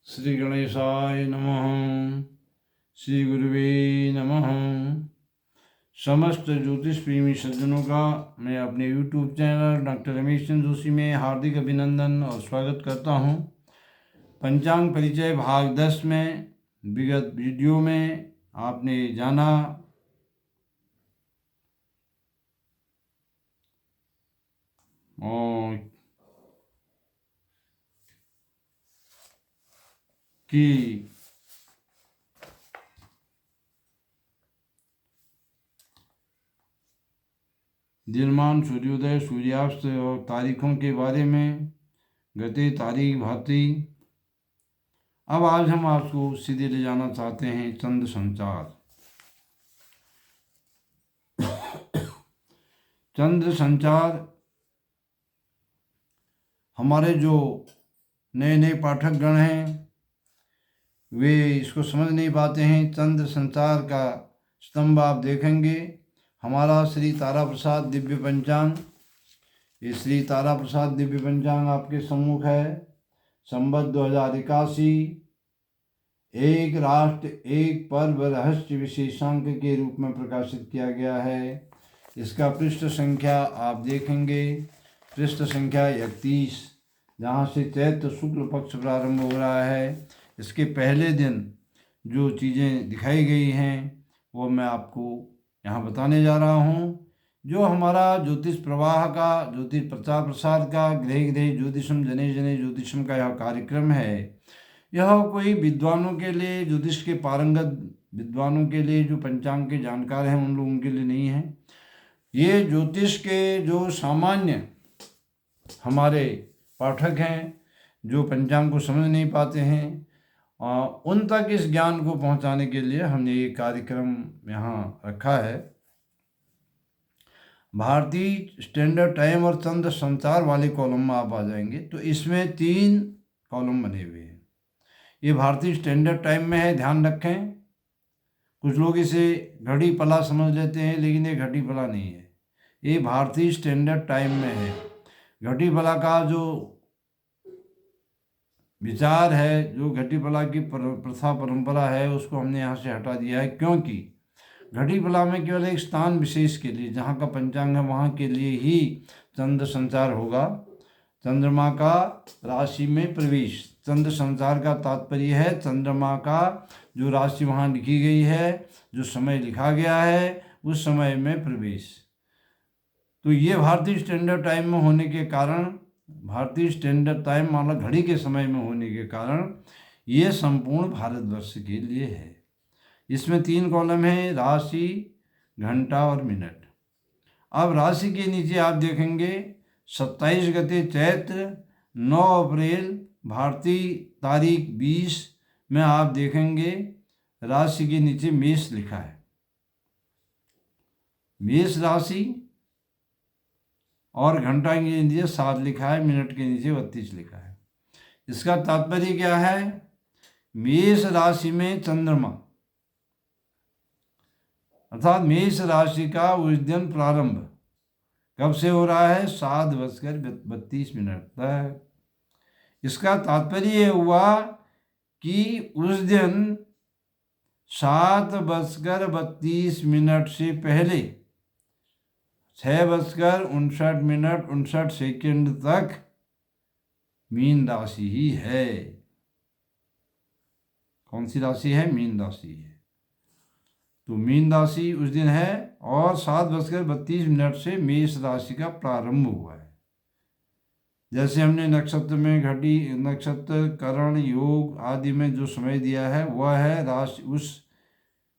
श्री गणेशाय नमः। श्री गुरुवे नमः। समस्त ज्योतिष प्रेमी सज्जनों का मैं अपने YouTube channel doctor Ramesh Chandra Joshi में हार्दिक अभिनंदन और स्वागत करता हूं। पंचांग परिचय भाग 10 में विगत वीडियो में आपने जाना कि दिनमान, सूर्योदय, सूर्यास्त और तारीखों के बारे में, गते, तारीख, भाती। अब आज हम आपको सीधे ले जाना चाहते हैं चंद्र संचार। चंद्र संचार हमारे जो नए नए पाठकगण हैं वे इसको समझ नहीं पाते हैं। चंद्र संचार का स्तंभ आप देखेंगे, हमारा श्री तारा प्रसाद दिव्य पंचांग, ये श्री तारा प्रसाद दिव्य पंचांग आपके सम्मुख है। संवत 2081, एक राष्ट्र एक पर्व रहस्य विशेषांक के रूप में प्रकाशित किया गया है। इसका पृष्ठ संख्या आप देखेंगे, पृष्ठ संख्या 31, जहाँ से चैत्र शुक्ल पक्ष प्रारंभ हो रहा है। इसके पहले दिन जो चीज़ें दिखाई गई हैं वो मैं आपको यहाँ बताने जा रहा हूँ। जो हमारा ज्योतिष प्रवाह का, ज्योतिष प्रचार प्रसार का, ग्रह ग्रह ज्योतिषम जने जने ज्योतिषम का यह कार्यक्रम है, यह कोई विद्वानों के लिए, ज्योतिष के पारंगत विद्वानों के लिए, जो पंचांग के जानकार हैं उन लोगों के लिए नहीं है। ये ज्योतिष के जो सामान्य हमारे पाठक हैं, जो पंचांग को समझ नहीं पाते हैं, उन तक इस ज्ञान को पहुंचाने के लिए हमने ये कार्यक्रम यहाँ रखा है। भारतीय स्टैंडर्ड टाइम और चंद्र संचार वाले कॉलम में आप आ जाएंगे तो इसमें 3 कॉलम बने हुए हैं। ये भारतीय स्टैंडर्ड टाइम में है, ध्यान रखें। कुछ लोग इसे घड़ी पला समझ लेते हैं, लेकिन ये घड़ी पला नहीं है, ये भारतीय स्टैंडर्ड टाइम में है। घड़ी पला का जो विचार है, जो घटी पला की प्रथा परंपरा है, उसको हमने यहाँ से हटा दिया है, क्योंकि घटी पला में केवल एक स्थान विशेष के लिए, जहाँ का पंचांग है वहाँ के लिए ही चंद्र संचार होगा। चंद्रमा का राशि में प्रवेश, चंद्र संचार का तात्पर्य है चंद्रमा का जो राशि वहाँ लिखी गई है, जो समय लिखा गया है, उस समय में प्रवेश। तो ये भारतीय स्टैंडर्ड टाइम में होने के कारण, भारतीय स्टैंडर्ड टाइम मतलब घड़ी के समय में होने के कारण, ये संपूर्ण भारतवर्ष के लिए है। इसमें 3 कॉलम है, राशि, घंटा और मिनट। अब राशि के नीचे आप देखेंगे 27 गते चैत्र, 9 अप्रैल भारतीय तारीख 20 में आप देखेंगे राशि के नीचे मेष लिखा है। मेष राशि, और घंटा के नीचे 7 लिखा है, मिनट के नीचे 32 लिखा है। इसका तात्पर्य क्या है? मेष राशि में चंद्रमा, अर्थात मेष राशि का उस दिन प्रारंभ कब से हो रहा है? 7:32 तक। इसका तात्पर्य ये हुआ कि उस दिन 7:32 से पहले 6:59 तक मीन राशि ही है। कौन सी राशि है? मीन राशि है। तो मीन राशि उस दिन है, और 7:32 से मेष राशि का प्रारंभ हुआ है। जैसे हमने नक्षत्र में घटी, नक्षत्र, करण, योग आदि में जो समय दिया है वह है राशि, उस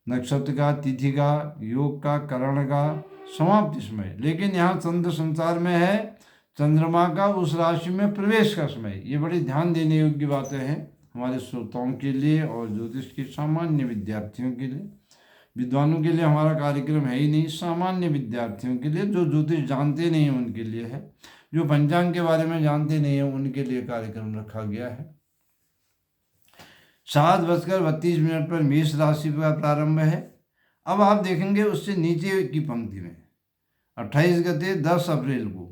नक्षत्र का, तिथि का, योग का, करण का समाप्ति समय। लेकिन यहाँ चंद्र संचार में है चंद्रमा का उस राशि में प्रवेश का समय। ये बड़ी ध्यान देने योग्य बातें हैं हमारे श्रोताओं के लिए और ज्योतिष के सामान्य विद्यार्थियों के लिए। विद्वानों के लिए हमारा कार्यक्रम है ही नहीं, सामान्य विद्यार्थियों के लिए, जो ज्योतिष जानते नहीं हैं उनके लिए है, जो पंचांग के बारे में जानते नहीं हैं उनके लिए कार्यक्रम रखा गया है। 7:32 पर मेष राशि का प्रारंभ है। अब आप देखेंगे उससे नीचे की पंक्ति में 28 गते 10 अप्रैल को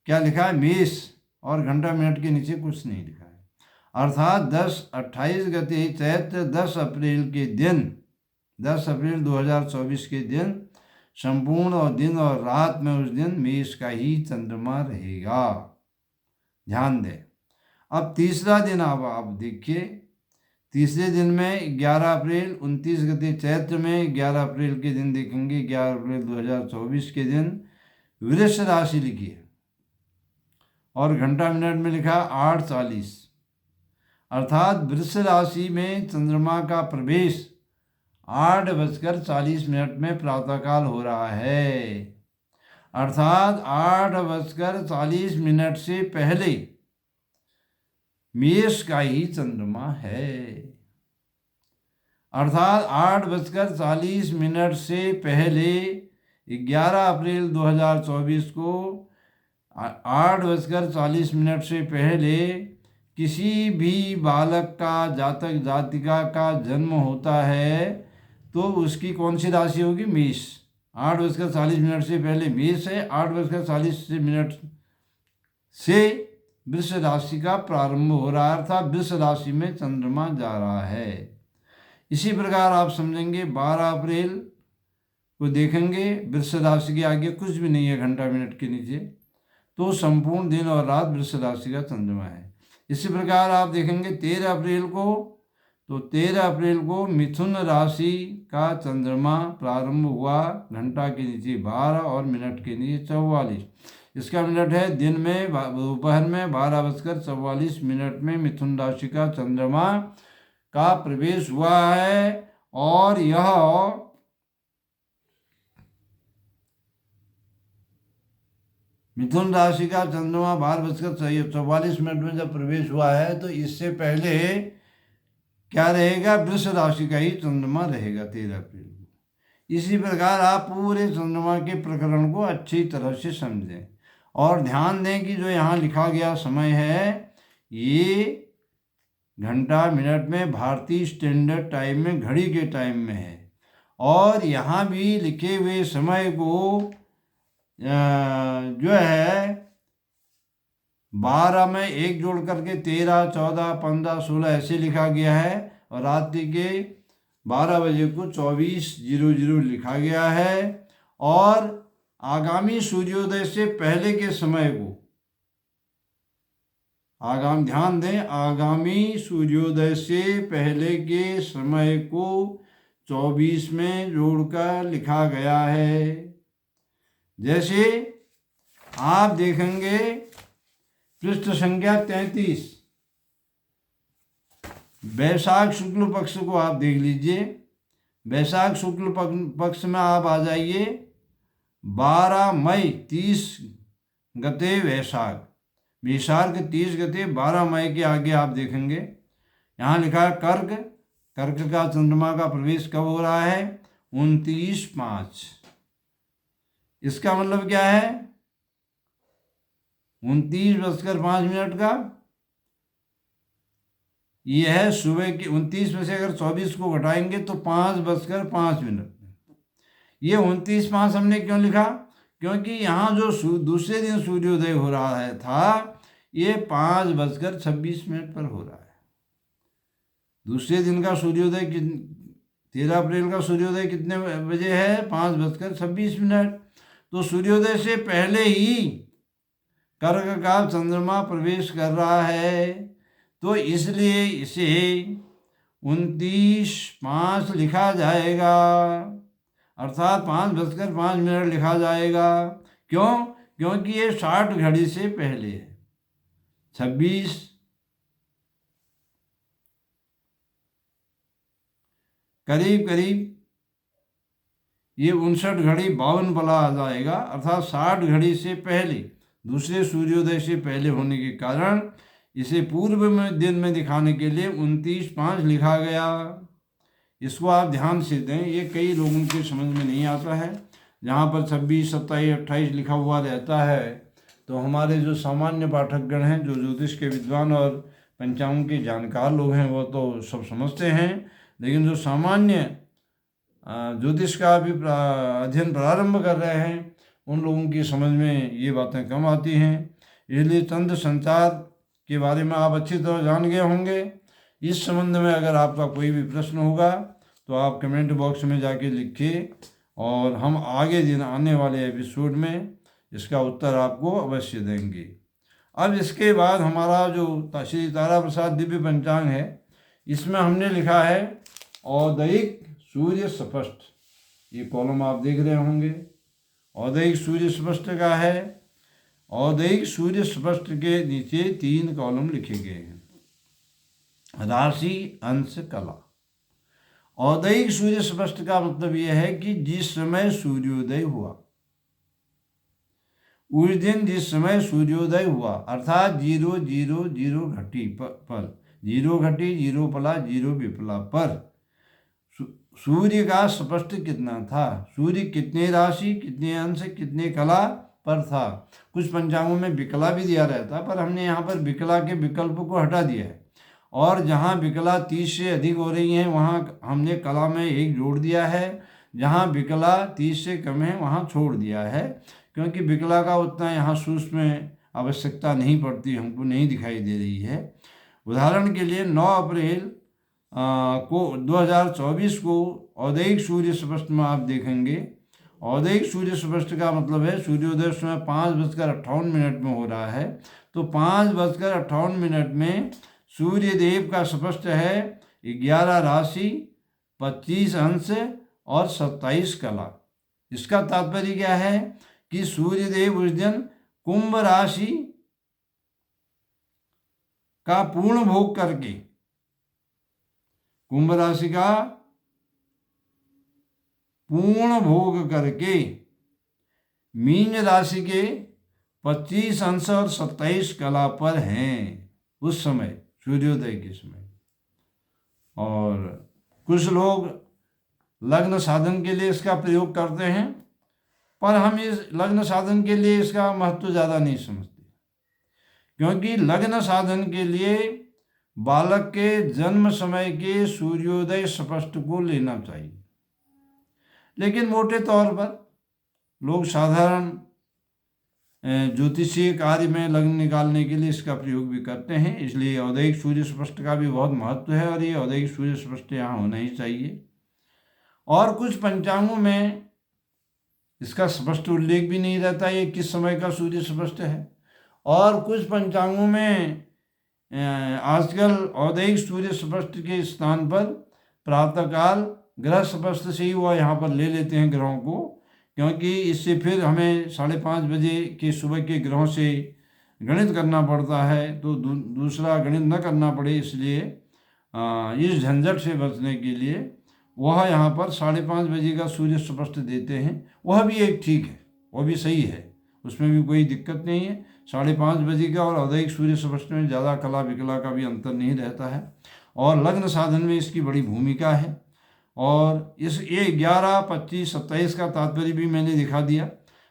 क्या लिखा है? मेष, और घंटा मिनट के नीचे कुछ नहीं लिखा है। अर्थात 10-28 गते चैत्र 10 अप्रैल के दिन 10 अप्रैल 2024 के दिन संपूर्ण और दिन और रात में उस दिन मेष का ही चंद्रमा रहेगा। ध्यान दें। अब तीसरा दिन आप देखिए, तीसरे दिन में 11 अप्रैल 29 गते चैत्र में 11 अप्रैल के दिन देखेंगे। 11 अप्रैल 2024 के दिन वृष राशि लिखी है और घंटा मिनट में लिखा 8:40, अर्थात वृष राशि में चंद्रमा का प्रवेश 8:40 में प्रातःकाल हो रहा है। अर्थात 8:40 से पहले मेष का ही चंद्रमा है। अर्थात 8:40 से पहले 11 अप्रैल 2024 को 8:40 से पहले किसी भी बालक का जातक जातिका का जन्म होता है तो उसकी कौन सी राशि होगी? मेष। 8:40 से पहले मेष है, 8:40 से वृष राशि का प्रारंभ हो रहा है, अर्थात वृष राशि में चंद्रमा जा रहा है। इसी प्रकार आप समझेंगे 12 अप्रैल को देखेंगे, वृष राशि के आगे कुछ भी नहीं है घंटा मिनट के नीचे, तो संपूर्ण दिन और रात वृष राशि का चंद्रमा है। इसी प्रकार आप देखेंगे 13 अप्रैल को, तो 13 अप्रैल को मिथुन राशि का चंद्रमा प्रारंभ हुआ, घंटा के नीचे 12 और मिनट के नीचे 44। इसका मिनट है दिन में दोपहर में 12:44 में मिथुन राशि का चंद्रमा का प्रवेश हुआ है। और यह मिथुन राशि का चंद्रमा 12:44 में जब प्रवेश हुआ है तो इससे पहले क्या रहेगा? वृष राशि का ही चंद्रमा रहेगा 13 अप्रैल को। इसी प्रकार आप पूरे चंद्रमा के प्रकरण को अच्छी तरह से समझें और ध्यान दें कि जो यहाँ लिखा गया समय है ये घंटा मिनट में भारतीय स्टैंडर्ड टाइम में घड़ी के टाइम में है। और यहाँ भी लिखे हुए समय को जो है 12 में 1 जोड़ करके 13, 14, 15, 16 ऐसे लिखा गया है और रात्रि के 12 बजे को 24:00 लिखा गया है। और आगामी सूर्योदय से पहले के समय को ध्यान दें, आगामी सूर्योदय से पहले के समय को 24 में जोड़कर लिखा गया है। जैसे आप देखेंगे पृष्ठ संख्या 33, वैशाख शुक्ल पक्ष को आप देख लीजिए। वैशाख शुक्ल पक्ष में आप आ जाइए 12 मई 30 गते वैशाख 30 गते 12 मई के आगे आप देखेंगे यहाँ लिखा है कर्क। कर्क का चंद्रमा का प्रवेश कब हो रहा है? 29/5। इसका मतलब क्या है? 29:05 का ये है सुबह की। 29 में से अगर 24 को घटाएंगे तो 5:05। ये 29/5 हमने क्यों लिखा? क्योंकि यहाँ जो दूसरे दिन सूर्योदय हो रहा है था ये 5:26 पर हो रहा है। दूसरे दिन का सूर्योदय 13 अप्रैल का सूर्योदय कितने बजे है? 5:26। तो सूर्योदय से पहले ही कर्क का चंद्रमा प्रवेश कर रहा है, तो इसलिए इसे 29/5 लिखा जाएगा, अर्थात 5:05 लिखा जाएगा। क्यों? क्योंकि ये 60 घड़ी से पहले है। 26 करीब ये 59 घड़ी 52 पला आ जाएगा, अर्थात 60 घड़ी से पहले, दूसरे सूर्योदय से पहले होने के कारण इसे पूर्व में दिन में दिखाने के लिए 29/5 लिखा गया। इसको आप ध्यान से दें, ये कई लोगों के समझ में नहीं आता है। जहाँ पर 26, 27, 28 लिखा हुआ रहता है तो हमारे जो सामान्य पाठकगण हैं, जो ज्योतिष के विद्वान और पंचांग के जानकार लोग हैं, वो तो सब समझते हैं, लेकिन जो सामान्य ज्योतिष का भी अध्ययन प्रारंभ कर रहे हैं उन लोगों की समझ में ये बातें कम आती हैं। इसलिए चंद्र संचार के बारे में आप अच्छी तरह जान गए होंगे। इस संबंध में अगर आपका कोई भी प्रश्न होगा तो आप कमेंट बॉक्स में जाके लिखिए और हम आगे दिन आने वाले एपिसोड में इसका उत्तर आपको अवश्य देंगे। अब इसके बाद हमारा जो श्री तारा प्रसाद दिव्य पंचांग है, इसमें हमने लिखा है औदयिक सूर्य स्पष्ट। ये कॉलम आप देख रहे होंगे, औदयिक सूर्य स्पष्ट का है। औदयिक सूर्य स्पष्ट के नीचे 3 कॉलम लिखे गए हैं, राशि, अंश, कला। औदयिक सूर्य स्पष्ट का मतलब यह है कि जिस समय सूर्योदय हुआ, उस दिन जिस समय सूर्योदय हुआ, अर्थात 000 घटी पर, 0 घटी 0 पला 0 विपला पर सूर्य का स्पष्ट कितना था, सूर्य कितने राशि, कितने अंश, कितने कला पर था। कुछ पंचांगों में विकला भी दिया रहता, पर हमने यहाँ पर विकला के विकल्प को हटा दिया है और जहाँ विकला 30 से अधिक हो रही हैं वहाँ हमने कला में 1 जोड़ दिया है, जहाँ विकला 30 से कम है वहाँ छोड़ दिया है, क्योंकि विकला का उतना यहाँ सूक्ष्म आवश्यकता नहीं पड़ती, हमको नहीं दिखाई दे रही है। उदाहरण के लिए 9 अप्रैल को 2024 को औदयिक सूर्य स्पष्ट में आप देखेंगे। औदयिक सूर्य स्पष्ट का मतलब है सूर्योदय समय 5:58 में हो रहा है, तो 5:58 में सूर्य देव का स्पष्ट है 11 राशि, 25 अंश और 27 कला। इसका तात्पर्य क्या है कि सूर्यदेव उस दिन कुंभ राशि का पूर्ण भोग करके, कुंभ राशि का पूर्ण भोग करके मीन राशि के 25 अंश और 27 कला पर हैं उस समय, सूर्योदय के समय। और कुछ लोग लग्न साधन के लिए इसका प्रयोग करते हैं, पर हम इस लग्न साधन के लिए इसका महत्व ज़्यादा नहीं समझते, क्योंकि लग्न साधन के लिए बालक के जन्म समय के सूर्योदय स्पष्ट को लेना चाहिए। लेकिन मोटे तौर पर लोग साधारण ज्योतिषीय कार्य में लग्न निकालने के लिए इसका प्रयोग भी करते हैं, इसलिए औदयिक सूर्य स्पष्ट का भी बहुत महत्व है और ये औदयिक सूर्य स्पष्ट यहाँ होना ही चाहिए। और कुछ पंचांगों में इसका स्पष्ट उल्लेख भी नहीं रहता ये किस समय का सूर्य स्पष्ट है, और कुछ पंचांगों में आजकल औदयिक सूर्य स्पष्ट के स्थान पर प्रातःकाल ग्रह स्पष्ट से ही वह यहाँ पर ले लेते हैं ग्रहों को, क्योंकि इससे फिर हमें 5:30 बजे के सुबह के ग्रहों से गणित करना पड़ता है, तो दूसरा गणित न करना पड़े, इसलिए इस झंझट से बचने के लिए वह यहाँ पर 5:30 बजे का सूर्य स्पष्ट देते हैं। वह भी एक ठीक है, वह भी सही है, उसमें भी कोई दिक्कत नहीं है। 5:30 बजे का और औदयिक सूर्य स्पष्ट में ज़्यादा कला विकला का भी अंतर नहीं रहता है, और लग्न साधन में इसकी बड़ी भूमिका है। और इस ये 11, 25, 27 का तात्पर्य भी मैंने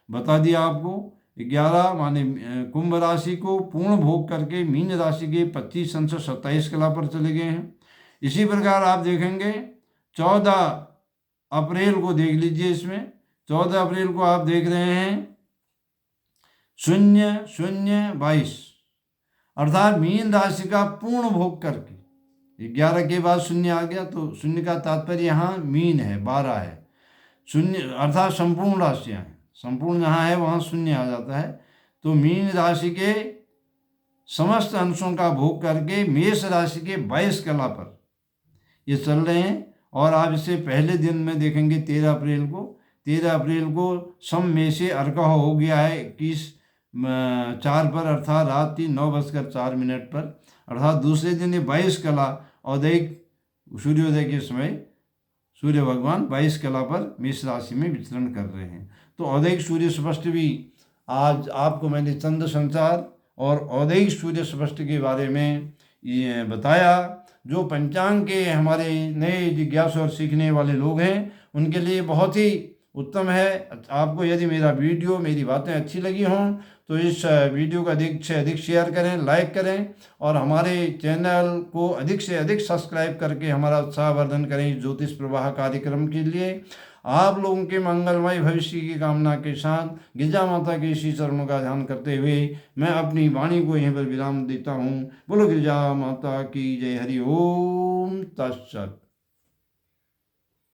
बता दिया आपको। 11 माने कुंभ राशि को पूर्ण भोग करके मीन राशि के 25 अंश 27 कला पर चले गए हैं। इसी प्रकार आप देखेंगे 14 अप्रैल को देख लीजिए, इसमें 14 अप्रैल को आप देख रहे हैं 00:22, अर्थात मीन राशि का पूर्ण भोग करके 11 के बाद 0 आ गया, तो 0 का तात्पर्य यहाँ मीन है, 12 है। 0 अर्थात संपूर्ण राशियाँ हैं, संपूर्ण जहाँ है वहाँ 0 आ जाता है, तो मीन राशि के समस्त अंशों का भोग करके मेष राशि के 22 कला पर ये चल रहे हैं। और आप इसे पहले दिन में देखेंगे 13 अप्रैल को सम में से अर्घ हो गया है 21:04 पर, अर्थात रात 9:04 पर, अर्थात दूसरे दिन ये 22 कला औदयिक सूर्योदय के समय सूर्य भगवान 22 कला पर मेष राशि में विचरण कर रहे हैं। तो औदयिक सूर्य स्पष्ट भी आज आपको मैंने चंद्र संचार और औदयिक सूर्य स्पष्ट के बारे में ये बताया। जो पंचांग के हमारे नए जिज्ञासु और सीखने वाले लोग हैं उनके लिए बहुत ही उत्तम है। आपको यदि मेरी बातें अच्छी लगी हों तो इस वीडियो को अधिक से अधिक शेयर करें, लाइक करें और हमारे चैनल को अधिक से अधिक सब्सक्राइब करके हमारा उत्साहवर्धन करें इस ज्योतिष प्रवाह कार्यक्रम के लिए। आप लोगों के मंगलमय भविष्य की कामना के साथ गिरजा माता के श्री चरणों का ध्यान करते हुए मैं अपनी वाणी को यहीं पर विराम देता हूँ। बोलो गिरजा माता की जय। हरि ओम तत्सत।